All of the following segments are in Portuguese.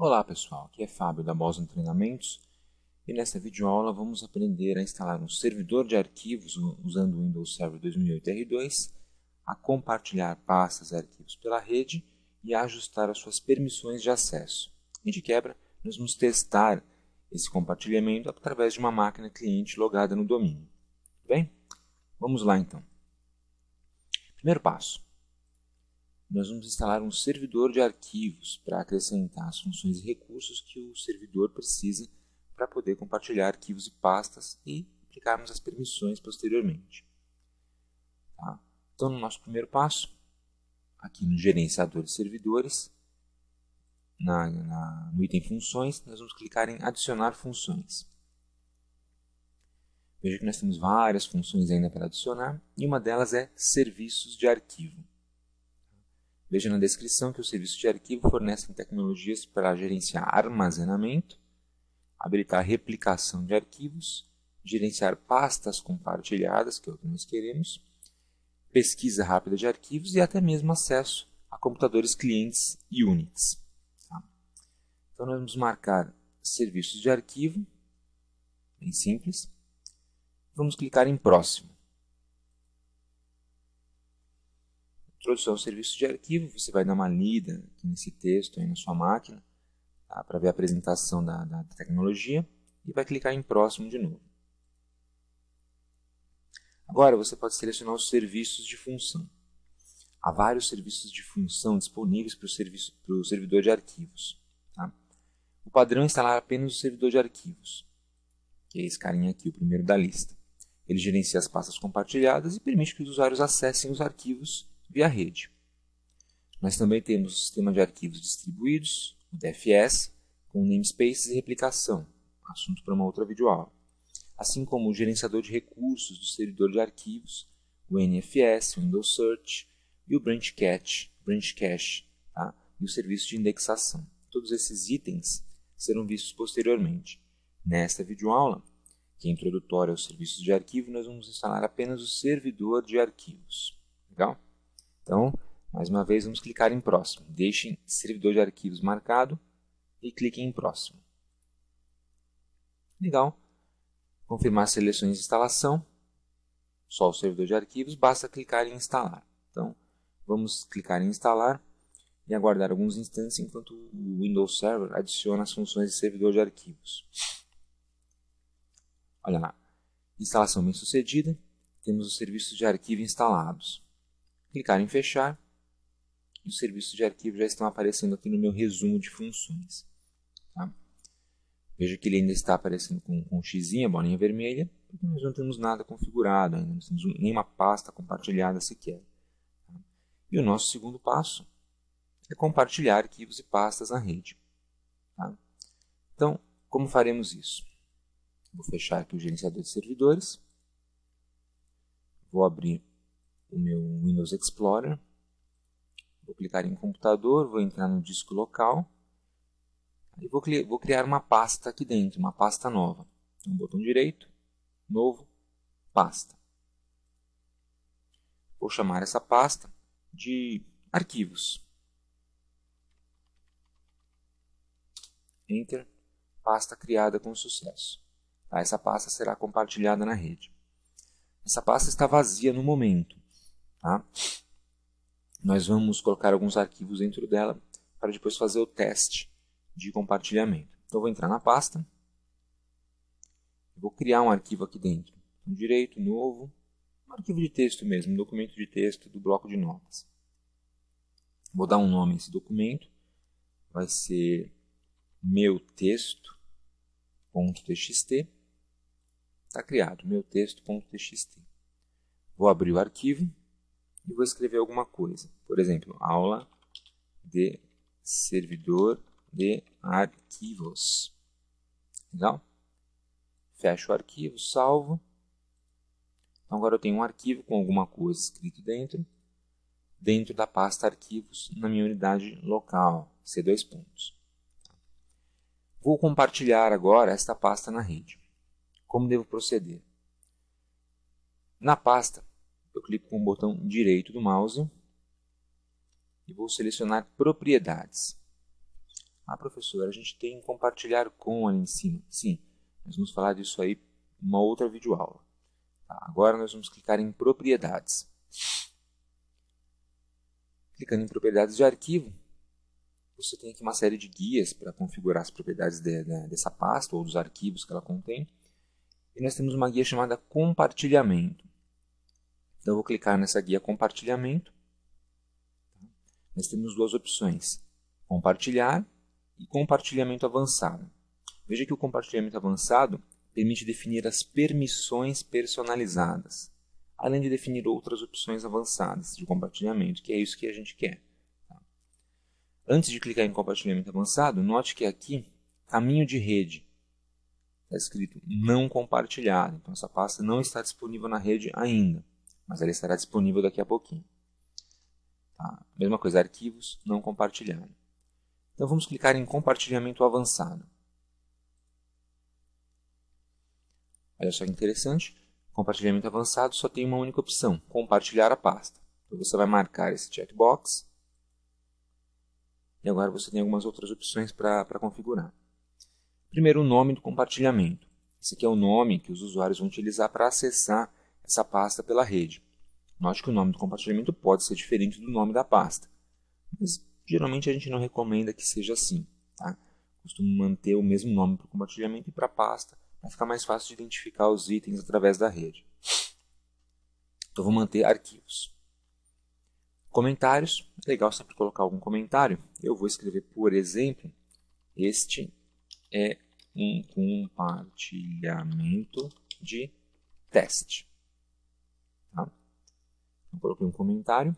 Olá pessoal, aqui é Fábio da Boston Treinamentos e nesta videoaula vamos aprender a instalar um servidor de arquivos usando o Windows Server 2008 R2, a compartilhar pastas e arquivos pela rede e a ajustar as suas permissões de acesso. E de quebra, nós vamos testar esse compartilhamento através de uma máquina cliente logada no domínio. Bem, vamos lá então. Primeiro passo. Nós vamos instalar um servidor de arquivos para acrescentar as funções e recursos que o servidor precisa para poder compartilhar arquivos e pastas e aplicarmos as permissões posteriormente. Tá? Então, no nosso primeiro passo, aqui no gerenciador de servidores, no item funções, nós vamos clicar em adicionar funções. Veja que nós temos várias funções ainda para adicionar e uma delas é serviços de arquivo. Veja na descrição que o serviço de arquivo fornece tecnologias para gerenciar armazenamento, habilitar replicação de arquivos, gerenciar pastas compartilhadas, que é o que nós queremos, pesquisa rápida de arquivos e até mesmo acesso a computadores clientes e Unix. Tá? Então nós vamos marcar serviços de arquivo, bem simples. Vamos clicar em próximo. Introdução ao serviço de arquivo, você vai dar uma lida aqui nesse texto aí na sua máquina, tá, para ver a apresentação da tecnologia e vai clicar em próximo de novo. Agora você pode selecionar os serviços de função. Há vários serviços de função disponíveis para o servidor de arquivos. Tá? O padrão é instalar apenas o servidor de arquivos, que é esse carinha aqui, o primeiro da lista. Ele gerencia as pastas compartilhadas e permite que os usuários acessem os arquivos via rede. Nós também temos o sistema de arquivos distribuídos, o DFS, com namespaces e replicação, assunto para uma outra videoaula. Assim como o gerenciador de recursos do servidor de arquivos, o NFS, o Windows Search e o Branch Cache, tá? E o serviço de indexação. Todos esses itens serão vistos posteriormente. Nesta videoaula, que é introdutória aos serviços de arquivo, nós vamos instalar apenas o servidor de arquivos. Legal? Então, mais uma vez, vamos clicar em próximo. Deixem servidor de arquivos marcado e cliquem em próximo. Legal. Confirmar as seleções de instalação. Só o servidor de arquivos, basta clicar em instalar. Então, vamos clicar em instalar e aguardar alguns instantes enquanto o Windows Server adiciona as funções de servidor de arquivos. Olha lá. Instalação bem sucedida. Temos os serviços de arquivo instalados. Clicar em fechar e os serviços de arquivo já estão aparecendo aqui no meu resumo de funções. Tá? Veja que ele ainda está aparecendo com um X, a bolinha vermelha, porque nós não temos nada configurado ainda, não temos nenhuma pasta compartilhada sequer. Tá? E o nosso segundo passo é compartilhar arquivos e pastas na rede. Tá? Então, como faremos isso? Vou fechar aqui o gerenciador de servidores, vou abrir o meu Windows Explorer, vou clicar em computador, vou entrar no disco local e vou criar uma pasta aqui dentro, uma pasta nova. Então, botão direito, novo, pasta. Vou chamar essa pasta de arquivos. Enter, pasta criada com sucesso. Tá? Essa pasta será compartilhada na rede. Essa pasta está vazia no momento. Tá? Nós vamos colocar alguns arquivos dentro dela para depois fazer o teste de compartilhamento. Então, vou entrar na pasta. Vou criar um arquivo aqui dentro. Direito, novo. Um arquivo de texto mesmo, um documento de texto do bloco de notas. Vou dar um nome a esse documento. Vai ser meutexto.txt. Está criado, meutexto.txt. Vou abrir o arquivo e vou escrever alguma coisa. Por exemplo, aula de servidor de arquivos. Legal? Fecho o arquivo, salvo. Então, agora eu tenho um arquivo com alguma coisa escrito dentro da pasta arquivos na minha unidade local, C2 pontos. Vou compartilhar agora esta pasta na rede. Como devo proceder? Na pasta, eu clico com o botão direito do mouse e vou selecionar propriedades. Ah, professor, a gente tem compartilhar com ali em cima. Sim, nós vamos falar disso aí em uma outra videoaula. Tá, agora nós vamos clicar em propriedades. Clicando em propriedades de arquivo, você tem aqui uma série de guias para configurar as propriedades dessa pasta ou dos arquivos que ela contém. E nós temos uma guia chamada compartilhamento. Então eu vou clicar nessa guia compartilhamento. Nós temos duas opções, compartilhar e compartilhamento avançado. Veja que o compartilhamento avançado permite definir as permissões personalizadas, além de definir outras opções avançadas de compartilhamento, que é isso que a gente quer. Antes de clicar em compartilhamento avançado, note que aqui, caminho de rede, está escrito não compartilhado. Então essa pasta não está disponível na rede ainda, mas ela estará disponível daqui a pouquinho. Tá? Mesma coisa, arquivos não compartilhado. Então vamos clicar em compartilhamento avançado. Olha só que interessante, compartilhamento avançado só tem uma única opção, compartilhar a pasta. Então você vai marcar esse checkbox e agora você tem algumas outras opções para configurar. Primeiro, o nome do compartilhamento. Esse aqui é o nome que os usuários vão utilizar para acessar essa pasta pela rede. Note que o nome do compartilhamento pode ser diferente do nome da pasta, mas geralmente a gente não recomenda que seja assim. Tá? Costumo manter o mesmo nome para o compartilhamento e para a pasta, para ficar mais fácil de identificar os itens através da rede. Então, vou manter arquivos. Comentários, é legal sempre colocar algum comentário. Eu vou escrever, por exemplo, este é um compartilhamento de teste. Tá? Então, coloquei um comentário.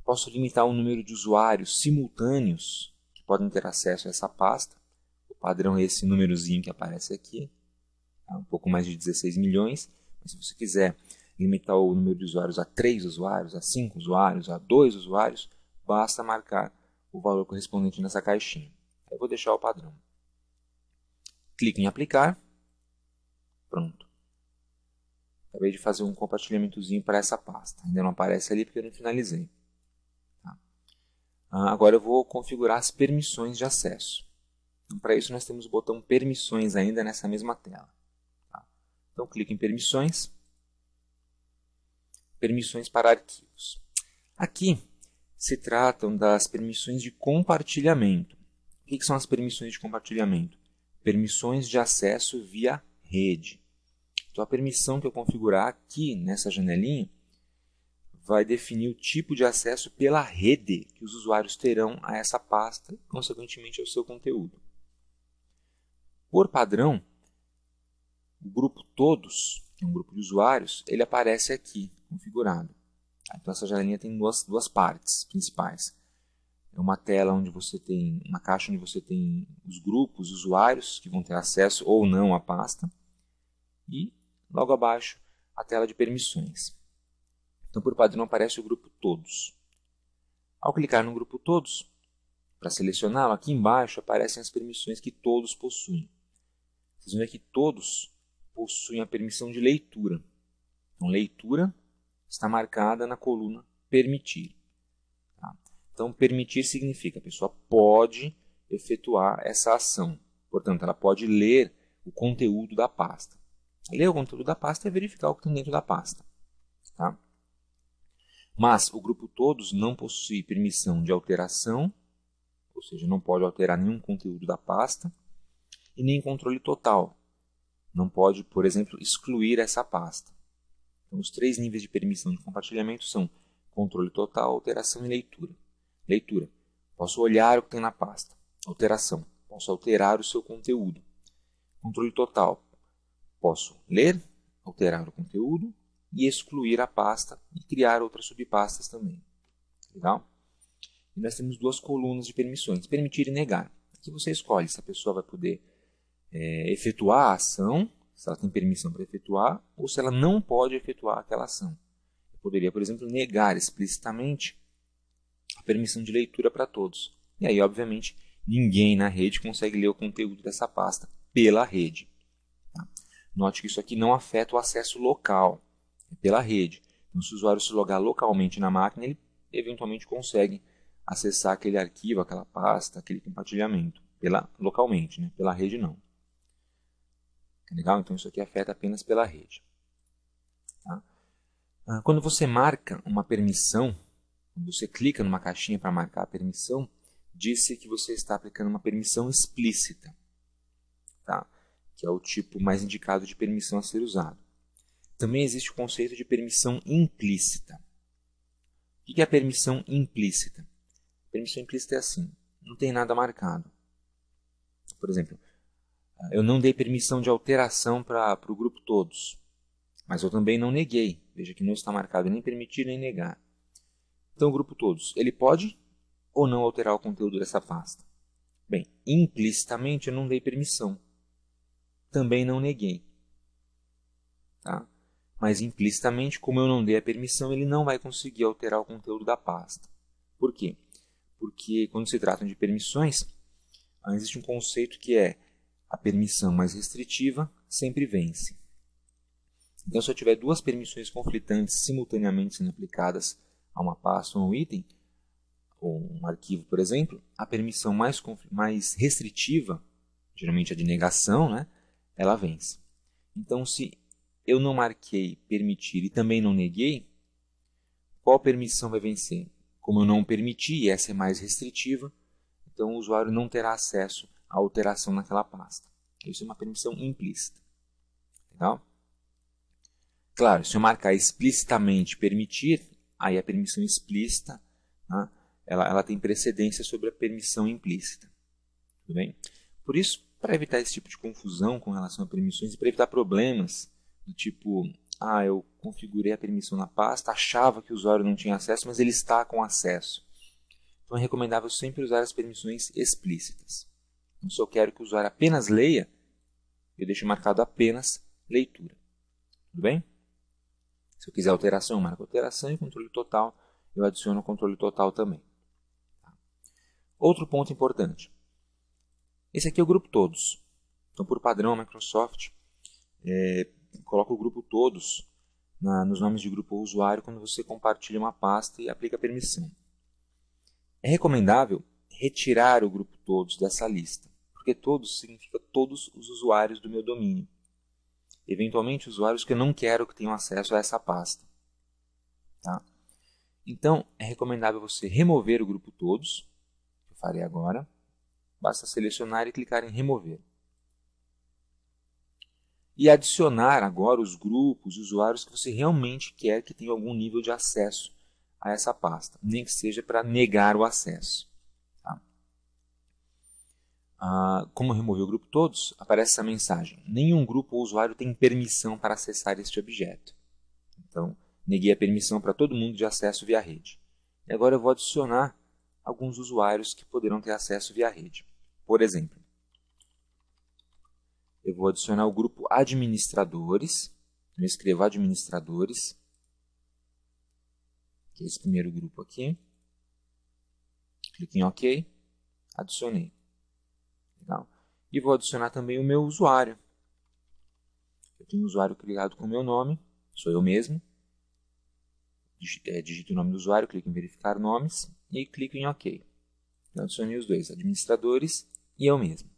Posso limitar o número de usuários simultâneos que podem ter acesso a essa pasta. O padrão é esse númerozinho que aparece aqui. Tá? Um pouco mais de 16 milhões. Mas se você quiser limitar o número de usuários a 3 usuários, a 5 usuários, a 2 usuários, basta marcar o valor correspondente nessa caixinha. Eu vou deixar o padrão. Clique em aplicar. Pronto. Acabei de fazer um compartilhamentozinho para essa pasta. Ainda não aparece ali porque eu não finalizei. Tá? Agora eu vou configurar as permissões de acesso. Então, para isso nós temos o botão permissões ainda nessa mesma tela. Tá? Então clique em permissões. Permissões para arquivos. Aqui se tratam das permissões de compartilhamento. O que são as permissões de compartilhamento? Permissões de acesso via rede. Então a permissão que eu configurar aqui nessa janelinha vai definir o tipo de acesso pela rede que os usuários terão a essa pasta e, consequentemente, ao seu conteúdo. Por padrão, o grupo todos, que é um grupo de usuários, ele aparece aqui, configurado. Então essa janelinha tem duas partes principais. É uma tela onde você tem, uma caixa onde você tem os grupos, os usuários que vão ter acesso ou não à pasta. E logo abaixo a tela de permissões. Então por padrão aparece o grupo todos. Ao clicar no grupo todos, para selecioná-lo, aqui embaixo aparecem as permissões que todos possuem. Vocês vão ver que todos possuem a permissão de leitura. Então leitura está marcada na coluna permitir. Tá? Então, permitir significa que a pessoa pode efetuar essa ação. Portanto, ela pode ler o conteúdo da pasta. Ler o conteúdo da pasta é verificar o que tem dentro da pasta. Tá? Mas o grupo todos não possui permissão de alteração, ou seja, não pode alterar nenhum conteúdo da pasta, e nem controle total. Não pode, por exemplo, excluir essa pasta. Então, os 3 níveis de permissão de compartilhamento são controle total, alteração e leitura. Leitura. Posso olhar o que tem na pasta. Alteração. Posso alterar o seu conteúdo. Controle total. Posso ler, alterar o conteúdo e excluir a pasta e criar outras subpastas também. Legal? E nós temos 2 colunas de permissões. Permitir e negar. Aqui você escolhe se a pessoa vai poder efetuar a ação, se ela tem permissão para efetuar, ou se ela não pode efetuar aquela ação. Eu poderia, por exemplo, negar explicitamente a permissão de leitura para todos. E aí, obviamente, ninguém na rede consegue ler o conteúdo dessa pasta pela rede. Tá? Note que isso aqui não afeta o acesso local, é pela rede. Então, se o usuário se logar localmente na máquina, ele eventualmente consegue acessar aquele arquivo, aquela pasta, aquele compartilhamento, localmente, né? Pela rede não. Legal? Então isso aqui afeta apenas pela rede. Tá? Quando você marca uma permissão, quando você clica numa caixinha para marcar a permissão, diz-se que você está aplicando uma permissão explícita, tá? Que é o tipo mais indicado de permissão a ser usado. Também existe o conceito de permissão implícita. O que é a permissão implícita? A permissão implícita é assim, não tem nada marcado. Por exemplo, eu não dei permissão de alteração para o grupo todos, mas eu também não neguei. Veja que não está marcado nem permitir nem negar. Então, o grupo todos, ele pode ou não alterar o conteúdo dessa pasta? Bem, implicitamente eu não dei permissão. Também não neguei. Tá? Mas implicitamente, como eu não dei a permissão, ele não vai conseguir alterar o conteúdo da pasta. Por quê? Porque quando se trata de permissões, existe um conceito que é a permissão mais restritiva sempre vence. Então, se eu tiver duas permissões conflitantes simultaneamente sendo aplicadas a uma pasta ou a um item, ou um arquivo, por exemplo, a permissão mais restritiva, geralmente a de negação, né, ela vence. Então, se eu não marquei permitir e também não neguei, qual permissão vai vencer? Como eu não permiti, e essa é mais restritiva, então o usuário não terá acesso à alteração naquela pasta. Isso é uma permissão implícita. Legal? Claro, se eu marcar explicitamente permitir, aí a permissão explícita, né, ela tem precedência sobre a permissão implícita. Tudo bem? Por isso, para evitar esse tipo de confusão com relação a permissões e para evitar problemas do tipo, eu configurei a permissão na pasta, achava que o usuário não tinha acesso, mas ele está com acesso. Então é recomendável sempre usar as permissões explícitas. Então, se eu quero que o usuário apenas leia, eu deixo marcado apenas leitura. Tudo bem? Se eu quiser alteração, eu marco alteração e controle total, eu adiciono o controle total também. Outro ponto importante. Esse aqui é o grupo todos. Então, por padrão, a Microsoft coloca o grupo todos nos nomes de grupo ou usuário quando você compartilha uma pasta e aplica permissão. É recomendável retirar o grupo todos dessa lista, porque todos significa todos os usuários do meu domínio. Eventualmente, usuários que eu não quero que tenham acesso a essa pasta. Tá? Então, é recomendável você remover o grupo todos, que eu farei agora. Basta selecionar e clicar em remover. E adicionar agora os grupos, usuários que você realmente quer que tenham algum nível de acesso a essa pasta, nem que seja para negar o acesso. Tá? Como remover o grupo todos, aparece essa mensagem. Nenhum grupo ou usuário tem permissão para acessar este objeto. Então, neguei a permissão para todo mundo de acesso via rede. E agora eu vou adicionar alguns usuários que poderão ter acesso via rede. Por exemplo, eu vou adicionar o grupo administradores. Eu escrevo administradores, que é esse primeiro grupo aqui. Clique em OK. Adicionei. Legal. E vou adicionar também o meu usuário. Eu tenho um usuário criado com o meu nome, sou eu mesmo. Digito o nome do usuário, clico em verificar nomes e clico em OK. Então, adicionei os dois, administradores e eu mesmo.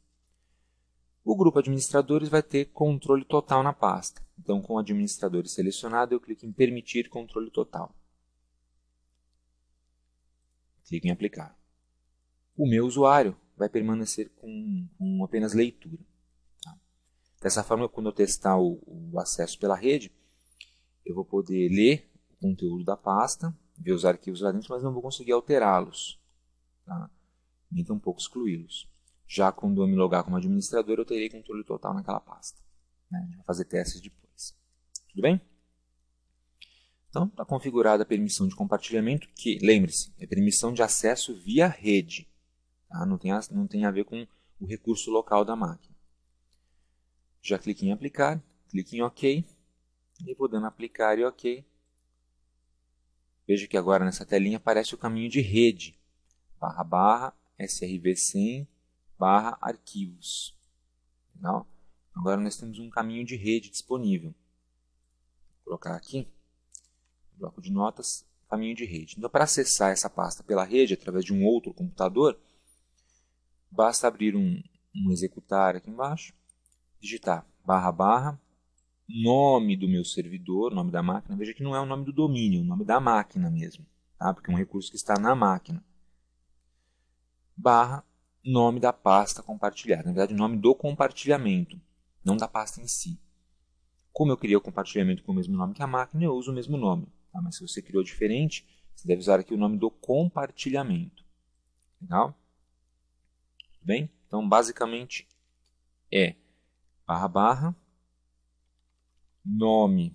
O grupo administradores vai ter controle total na pasta. Então, com o administrador selecionado, eu clico em permitir controle total. Clico em aplicar. O meu usuário vai permanecer com apenas leitura. Tá? Dessa forma, quando eu testar o acesso pela rede, eu vou poder ler o conteúdo da pasta, ver os arquivos lá dentro, mas não vou conseguir alterá-los. Tá? Nem tampouco excluí-los. Já quando eu me logar como administrador, eu terei controle total naquela pasta. Né? A gente vai fazer testes depois. Tudo bem? Então, está configurada a permissão de compartilhamento, que, lembre-se, é permissão de acesso via rede. Tá? Não tem a ver com o recurso local da máquina. Já clique em aplicar, clique em OK, e vou dando aplicar e OK. Veja que agora nessa telinha aparece o caminho de rede, /srv100 /arquivos. Legal? Agora nós temos um caminho de rede disponível. Vou colocar aqui, no bloco de notas, caminho de rede. Então, para acessar essa pasta pela rede, através de um outro computador, basta abrir um executar aqui embaixo, digitar // nome do meu servidor, nome da máquina. Veja que não é o nome do domínio, é o nome da máquina mesmo, tá? Porque é um recurso que está na máquina. / nome da pasta compartilhada. Na verdade, o nome do compartilhamento, não da pasta em si. Como eu criei o compartilhamento com o mesmo nome que a máquina, eu uso o mesmo nome. Tá? Mas se você criou diferente, você deve usar aqui o nome do compartilhamento. Legal? Tudo bem? Então, basicamente, é // nome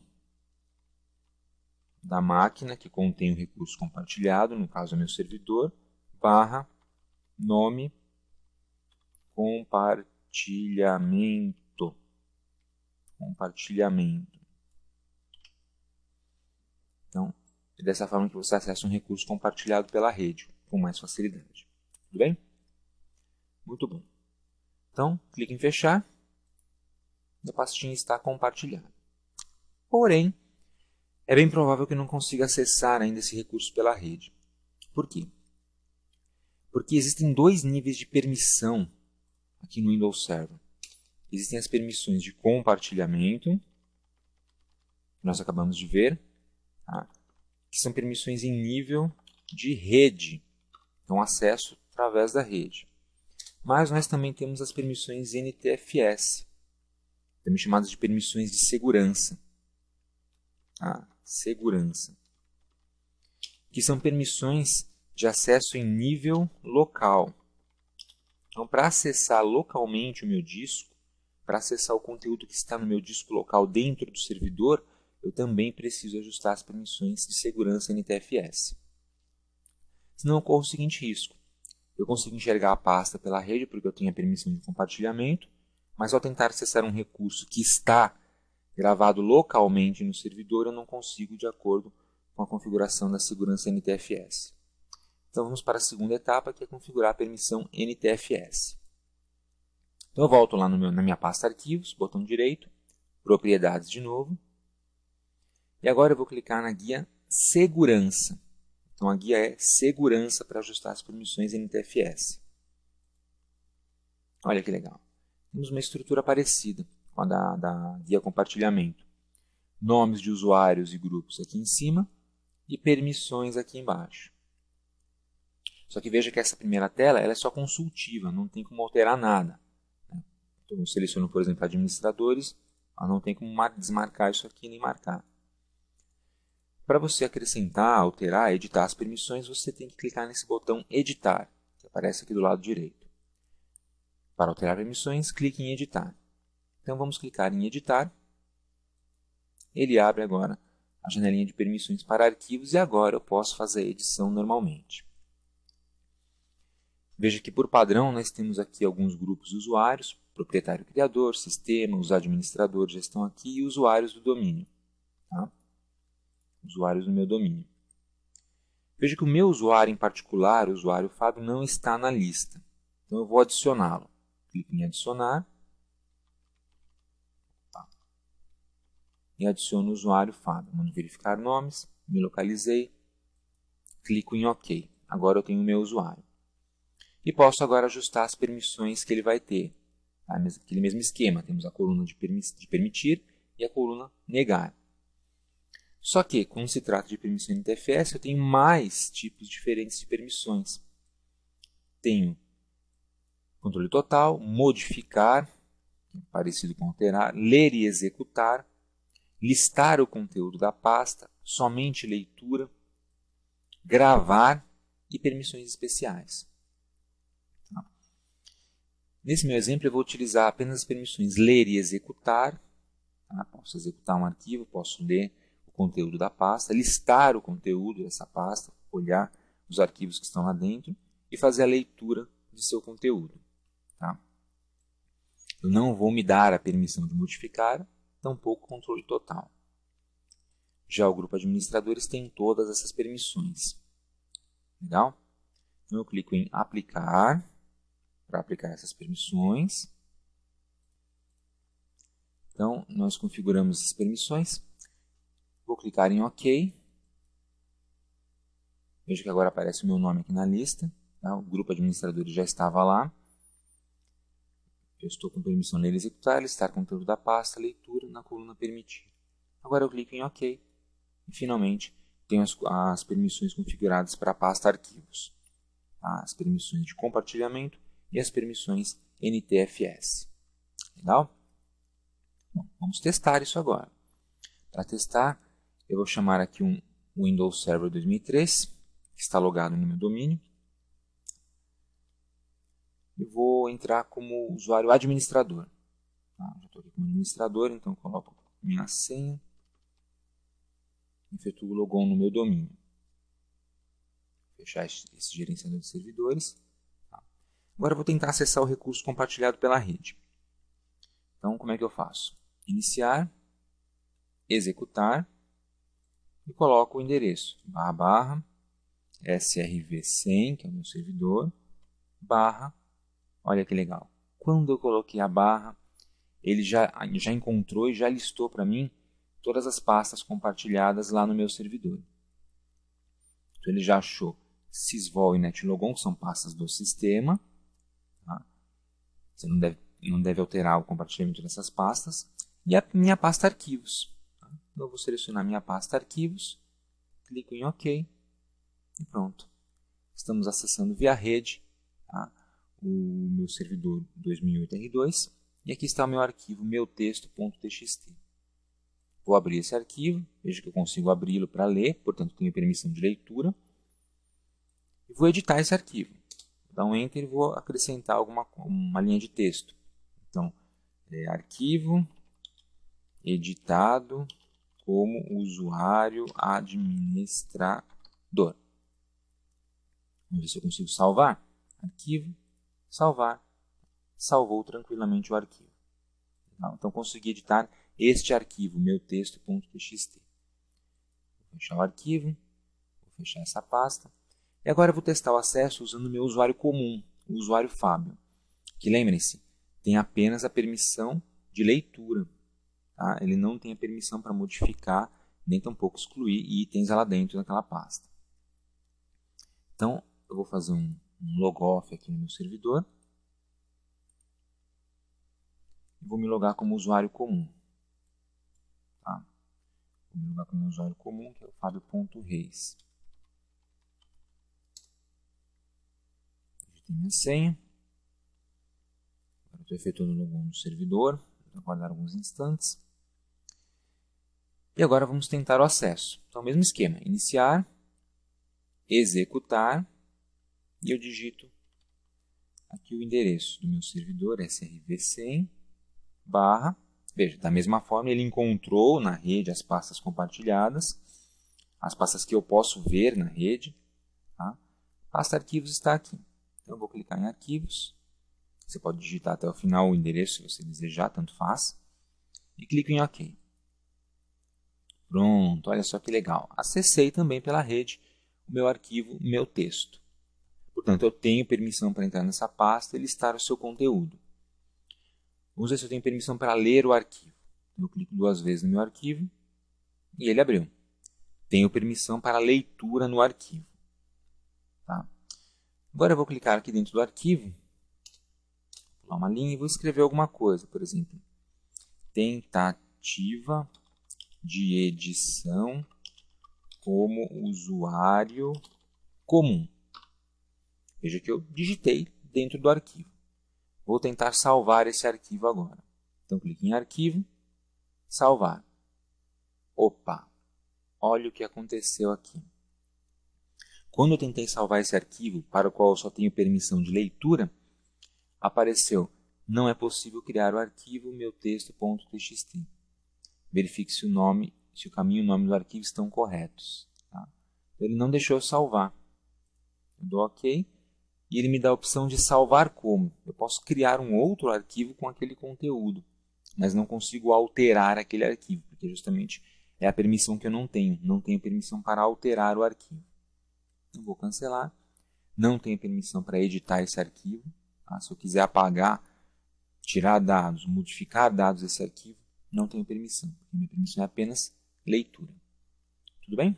da máquina que contém o recurso compartilhado, no caso é meu servidor, / nome compartilhamento. Então, é dessa forma que você acessa um recurso compartilhado pela rede, com mais facilidade. Tudo bem? Muito bom. Então, clique em fechar. E a pastinha está compartilhada. Porém, é bem provável que não consiga acessar ainda esse recurso pela rede. Por quê? Porque existem dois níveis de permissão aqui no Windows Server. Existem as permissões de compartilhamento, que nós acabamos de ver, tá? Que são permissões em nível de rede, então acesso através da rede. Mas nós também temos as permissões NTFS, também chamadas de permissões de segurança. Segurança. Que são permissões de acesso em nível local. Então, para acessar localmente o meu disco, para acessar o conteúdo que está no meu disco local dentro do servidor, eu também preciso ajustar as permissões de segurança NTFS. Senão ocorre o seguinte risco. Eu consigo enxergar a pasta pela rede porque eu tenho a permissão de compartilhamento, mas ao tentar acessar um recurso que está gravado localmente no servidor, eu não consigo de acordo com a configuração da segurança NTFS. Então vamos para a segunda etapa, que é configurar a permissão NTFS. Então eu volto lá na minha pasta arquivos, botão direito, propriedades de novo. E agora eu vou clicar na guia segurança. Então a guia é segurança para ajustar as permissões NTFS. Olha que legal. Temos uma estrutura parecida com a da guia compartilhamento. Nomes de usuários e grupos aqui em cima e permissões aqui embaixo. Só que veja que essa primeira tela ela é só consultiva, não tem como alterar nada. Então, eu seleciono, por exemplo, administradores, não tem como desmarcar isso aqui nem marcar. Para você acrescentar, alterar, editar as permissões, você tem que clicar nesse botão editar, que aparece aqui do lado direito. Para alterar permissões, clique em editar. Então vamos clicar em editar. Ele abre agora a janelinha de permissões para arquivos e agora eu posso fazer a edição normalmente. Veja que por padrão nós temos aqui alguns grupos de usuários, proprietário criador, sistema, os administradores já estão aqui e usuários do domínio. Tá? Usuários do meu domínio. Veja que o meu usuário em particular, o usuário Fábio, não está na lista. Então eu vou adicioná-lo. Clique em adicionar. E adiciono o usuário Fábio. Mando verificar nomes, me localizei, clico em OK. Agora eu tenho o meu usuário. E posso agora ajustar as permissões que ele vai ter. Tá? Aquele mesmo esquema, temos a coluna de permitir e a coluna negar. Só que, quando se trata de permissão NTFS, eu tenho mais tipos diferentes de permissões. Tenho controle total, modificar, parecido com alterar, ler e executar, listar o conteúdo da pasta, somente leitura, gravar e permissões especiais. Nesse meu exemplo, eu vou utilizar apenas as permissões ler e executar. Posso executar um arquivo, posso ler o conteúdo da pasta, listar o conteúdo dessa pasta, olhar os arquivos que estão lá dentro e fazer a leitura de seu conteúdo. Tá? Eu não vou me dar a permissão de modificar, tampouco controle total. Já o grupo administradores tem todas essas permissões. Legal? Então eu clico em aplicar, para aplicar essas permissões. Então, nós configuramos essas permissões. Vou clicar em OK. Veja que agora aparece o meu nome aqui na lista. Tá? O grupo administradores já estava lá. Eu estou com permissão ler e executar, listar conteúdo da pasta, leitura na coluna permitir. Agora eu clico em OK e finalmente tenho as permissões configuradas para a pasta arquivos. As permissões de compartilhamento e as permissões NTFS. Legal? Bom, vamos testar isso agora. Para testar, eu vou chamar aqui um Windows Server 2003, que está logado no meu domínio. Eu vou entrar como usuário administrador. Já estou aqui como administrador, então eu coloco minha senha. Efetuo o logon no meu domínio. Fechar esse gerenciador de servidores. Agora eu vou tentar acessar o recurso compartilhado pela rede. Então, como é que eu faço? Iniciar, executar e coloco o endereço /srv100, que é o meu servidor, olha que legal. Quando eu coloquei a barra, ele já encontrou e já listou para mim todas as pastas compartilhadas lá no meu servidor. Então, ele já achou sysvol e netlogon, que são pastas do sistema. Tá? Você não deve alterar o compartilhamento dessas pastas. E a minha pasta arquivos. Tá? Então, eu vou selecionar minha pasta arquivos, clico em OK e pronto. Estamos acessando via rede, tá? O meu servidor 2008 R2 e aqui está o meu arquivo meutexto.txt. Vou abrir esse arquivo, veja que eu consigo abri-lo para ler, portanto tenho permissão de leitura. E vou editar esse arquivo. Vou dar um Enter e vou acrescentar uma linha de texto. Então, arquivo editado como usuário administrador. Vamos ver se eu consigo salvar. Arquivo, salvar. Salvou tranquilamente o arquivo. Então, consegui editar este arquivo, meutexto.txt. Vou fechar o arquivo, vou fechar essa pasta. E agora eu vou testar o acesso usando o meu usuário comum, o usuário Fábio. Que lembrem-se, tem apenas a permissão de leitura. Tá? Ele não tem a permissão para modificar, nem tampouco excluir itens lá dentro daquela pasta. Então, eu vou fazer um logoff aqui no meu servidor. E vou me logar como usuário comum. Tá? Vou me logar como usuário comum, que é o Fábio.reis. Digitei minha senha. Agora estou efetuando o login no servidor. Vou aguardar alguns instantes. E agora vamos tentar o acesso. Então, mesmo esquema. Iniciar, executar, e eu digito aqui o endereço do meu servidor, srv100, veja, da mesma forma ele encontrou na rede as pastas compartilhadas, as pastas que eu posso ver na rede. Tá? Pasta arquivos está aqui. Então, eu vou clicar em arquivos. Você pode digitar até o final o endereço se você desejar, tanto faz. E clico em OK. Pronto, olha só que legal. Acessei também pela rede o meu arquivo, meu texto. Portanto, eu tenho permissão para entrar nessa pasta e listar o seu conteúdo. Vamos ver se eu tenho permissão para ler o arquivo. Eu clico 2 vezes no meu arquivo e ele abriu. Tenho permissão para leitura no arquivo. Tá? Agora eu vou clicar aqui dentro do arquivo, vou pular uma linha e vou escrever alguma coisa. Por exemplo, tentativa de edição como usuário comum. Veja que eu digitei dentro do arquivo. Vou tentar salvar esse arquivo agora. Então, clique em arquivo, salvar. Opa! Olha o que aconteceu aqui. Quando eu tentei salvar esse arquivo, para o qual eu só tenho permissão de leitura, apareceu: não é possível criar o arquivo meutexto.txt. Verifique se o caminho e o nome do arquivo estão corretos. Tá? Ele não deixou eu salvar. Eu dou OK. E ele me dá a opção de salvar como. Eu posso criar um outro arquivo com aquele conteúdo, mas não consigo alterar aquele arquivo, porque justamente é a permissão que eu não tenho. Não tenho permissão para alterar o arquivo. Então, vou cancelar. Não tenho permissão para editar esse arquivo. Tá? Se eu quiser apagar, tirar dados, modificar dados desse arquivo, não tenho permissão. Porque minha permissão é apenas leitura. Tudo bem?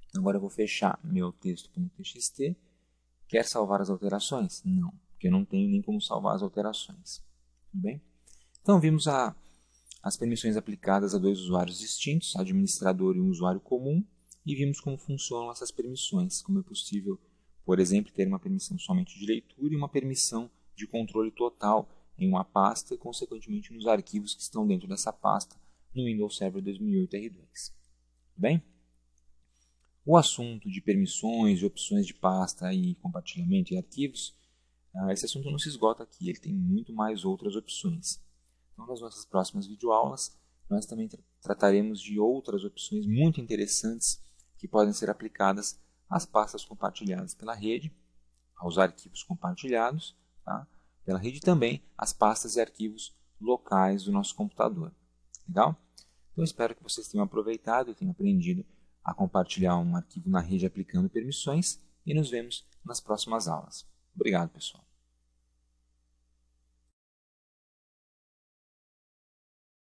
Então, agora eu vou fechar meu texto.txt. Quer salvar as alterações? Não, porque eu não tenho nem como salvar as alterações. Tudo bem? Então, vimos as permissões aplicadas a dois usuários distintos, administrador e um usuário comum, e vimos como funcionam essas permissões, como é possível, por exemplo, ter uma permissão somente de leitura e uma permissão de controle total em uma pasta e, consequentemente, nos arquivos que estão dentro dessa pasta no Windows Server 2008 R2. Tudo bem? O assunto de permissões, de opções de pasta e compartilhamento e arquivos, esse assunto não se esgota aqui, ele tem muito mais outras opções. Então, nas nossas próximas videoaulas, nós também trataremos de outras opções muito interessantes que podem ser aplicadas às pastas compartilhadas pela rede, aos arquivos compartilhados, tá? Pela rede, também às pastas e arquivos locais do nosso computador. Legal? Então, espero que vocês tenham aproveitado e tenham aprendido a compartilhar um arquivo na rede aplicando permissões, e nos vemos nas próximas aulas. Obrigado, pessoal.